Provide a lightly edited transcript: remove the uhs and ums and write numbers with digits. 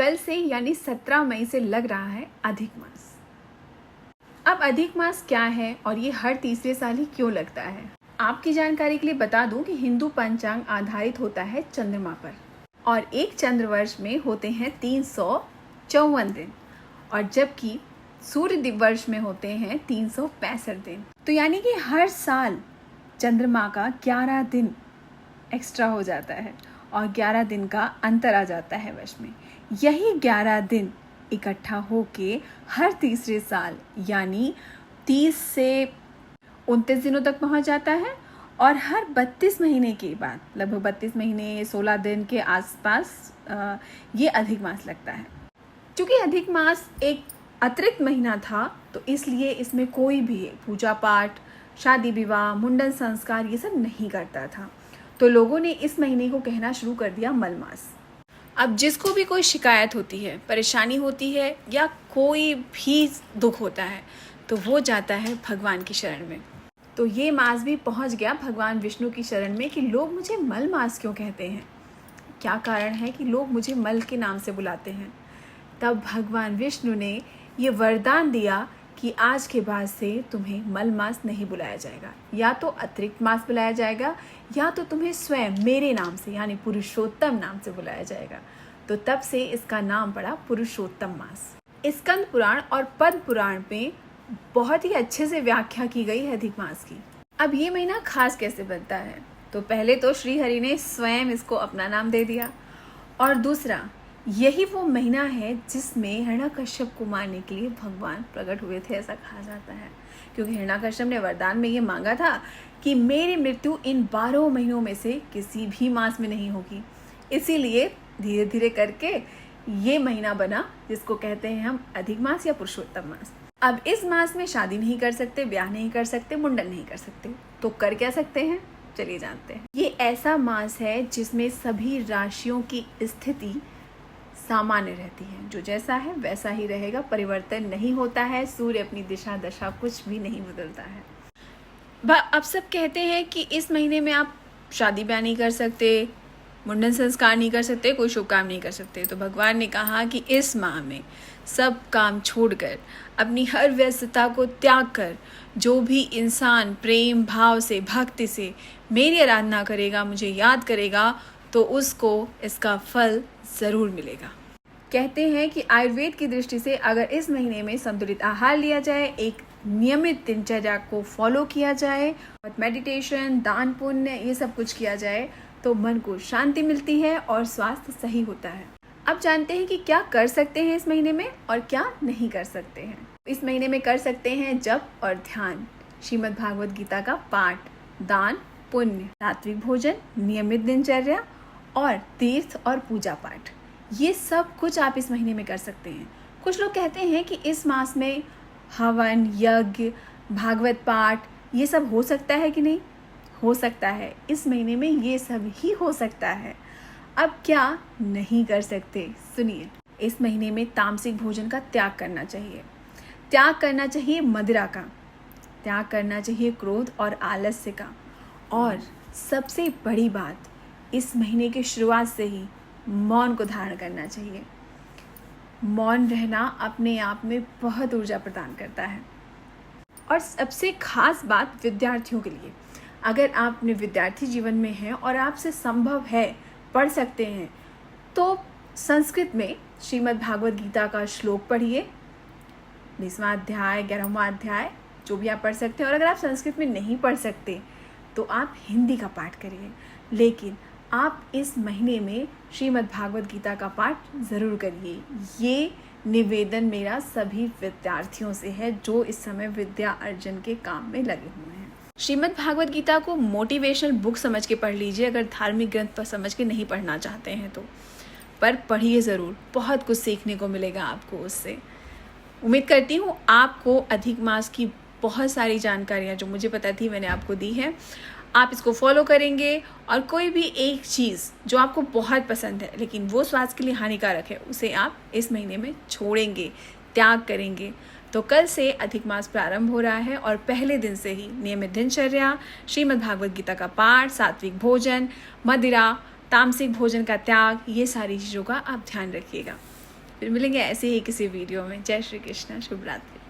कल से यानी 17 मई से लग रहा है अधिक मास। अब अधिक मास क्या है और ये हर तीसरे साल ही क्यों लगता है? आपकी जानकारी के लिए बता दूं कि हिंदू पंचांग आधारित होता है चंद्रमा पर और एक चंद्रवर्ष में होते हैं 354 दिन और जबकि सूर्य वर्ष में होते हैं 365 दिन। तो यानी कि हर साल चंद्रमा का 11 दिन एक्स्ट्रा हो जाता है और 11 दिन का अंतर आ जाता है वर्ष में। यही 11 दिन इकट्ठा होके हर तीसरे साल यानी 30 से 29 दिनों तक पहुंच जाता है और हर 32 महीने के बाद, लगभग 32 महीने 16 दिन के आसपास ये अधिक मास लगता है। क्योंकि अधिक मास एक अतिरिक्त महीना था तो इसलिए इसमें कोई भी पूजा पाठ, शादी विवाह, मुंडन संस्कार ये सब नहीं करता था। तो लोगों ने इस महीने को कहना शुरू कर दिया मल मास। अब जिसको भी कोई शिकायत होती है, परेशानी होती है या कोई भी दुख होता है तो वो जाता है भगवान की शरण में। तो ये मास भी पहुंच गया भगवान विष्णु की शरण में कि लोग मुझे मल मास क्यों कहते हैं, क्या कारण है कि लोग मुझे मल के नाम से बुलाते हैं। तब भगवान विष्णु ने ये वरदान दिया कि आज के बाद से तुम्हें मल मास नहीं बुलाया जाएगा, या तो अतिरिक्त मास बुलाया जाएगा या तो तुम्हें स्वयं मेरे नाम से यानी पुरुषोत्तम नाम से बुलाया जाएगा। तो तब से इसका नाम पड़ा पुरुषोत्तम मास। स्कंद पुराण और पद्म पुराण में बहुत ही अच्छे से व्याख्या की गई है अधिक मास की। अब ये महीना खास कैसे बनता है? तो पहले तो श्री हरि ने स्वयं इसको अपना नाम दे दिया और दूसरा यही वो महीना है जिसमें हिरण्यकश्यप को मारने के लिए भगवान प्रकट हुए थे, ऐसा कहा जाता है। क्योंकि हिरण्यकश्यप ने वरदान में ये मांगा था कि मेरी मृत्यु इन 12 महीनों में से किसी भी मास में नहीं होगी। इसीलिए धीरे धीरे करके ये महीना बना जिसको कहते हैं हम अधिक मास या पुरुषोत्तम मास। अब इस मास में शादी नहीं कर सकते, ब्याह नहीं कर सकते, मुंडन नहीं कर सकते, तो कर क्या सकते हैं? चलिए जानते हैं। ये ऐसा मास है जिसमें सभी राशियों की स्थिति सामान्य रहती है, जो जैसा है वैसा ही रहेगा, परिवर्तन नहीं होता है। सूर्य अपनी दिशा दशा कुछ भी नहीं बदलता है। अब सब कहते हैं कि इस महीने में आप शादी ब्याह नहीं कर सकते, मुंडन संस्कार नहीं कर सकते, कोई शुभ काम नहीं कर सकते। तो भगवान ने कहा कि इस माह में सब काम छोड़कर, अपनी हर व्यस्तता को त्याग कर जो भी इंसान प्रेम भाव से, भक्ति से मेरी आराधना करेगा, मुझे याद करेगा, तो उसको इसका फल ज़रूर मिलेगा। कहते हैं कि आयुर्वेद की दृष्टि से अगर इस महीने में संतुलित आहार लिया जाए, एक नियमित दिनचर्या को फॉलो किया जाए, मेडिटेशन, दान पुण्य ये सब कुछ किया जाए तो मन को शांति मिलती है और स्वास्थ्य सही होता है। अब जानते हैं कि क्या कर सकते हैं इस महीने में और क्या नहीं कर सकते हैं। इस महीने में कर सकते हैं जप और ध्यान, श्रीमद् भागवत गीता का पाठ, दान पुण्य, सात्विक भोजन, नियमित दिनचर्या और तीर्थ और पूजा पाठ। ये सब कुछ आप इस महीने में कर सकते हैं। कुछ लोग कहते हैं कि इस मास में हवन, यज्ञ, भागवत पाठ ये सब हो सकता है कि नहीं? हो सकता है। इस महीने में ये सब ही हो सकता है। अब क्या नहीं कर सकते? सुनिए। इस महीने में तामसिक भोजन का त्याग करना चाहिए। त्याग करना चाहिए मदिरा का, त्याग करना चाहिए क्रोध और आलस्य का, और सबसे बड़ी बात, इस महीने की शुरुआत से ही मौन को धारण करना चाहिए। मौन रहना अपने आप में बहुत ऊर्जा प्रदान करता है। और सबसे खास बात विद्यार्थियों के लिए, अगर आप अपने विद्यार्थी जीवन में हैं और आपसे संभव है, पढ़ सकते हैं, तो संस्कृत में श्रीमद् भागवत गीता का श्लोक पढ़िए, 20वां अध्याय, 11वां अध्याय, जो भी आप पढ़ सकते हैं। और अगर आप संस्कृत में नहीं पढ़ सकते तो आप हिंदी का पाठ करिए, लेकिन आप इस महीने में श्रीमद् भागवत गीता का पाठ ज़रूर करिए। ये निवेदन मेरा सभी विद्यार्थियों से है जो इस समय विद्या अर्जन के काम में लगे हुए हैं। श्रीमद् भागवत गीता को मोटिवेशनल बुक समझ के पढ़ लीजिए, अगर धार्मिक ग्रंथ पर समझ के नहीं पढ़ना चाहते हैं तो, पर पढ़िए ज़रूर, बहुत कुछ सीखने को मिलेगा आपको उससे। उम्मीद करती हूँ आपको अधिक मास की बहुत सारी जानकारियाँ जो मुझे पता थी मैंने आपको दी है। आप इसको फॉलो करेंगे और कोई भी एक चीज़ जो आपको बहुत पसंद है लेकिन वो स्वास्थ्य के लिए हानिकारक है, उसे आप इस महीने में छोड़ेंगे, त्याग करेंगे, तो कल से अधिक मास प्रारंभ हो रहा है और पहले दिन से ही नियमित दिनचर्या, श्रीमद् भागवत गीता का पाठ, सात्विक भोजन, मदिरा, तामसिक भोजन का त्याग, ये सारी चीज़ों का आप ध्यान रखिएगा। फिर मिलेंगे ऐसे ही किसी वीडियो में। जय श्री कृष्ण, शुभ रात्रि।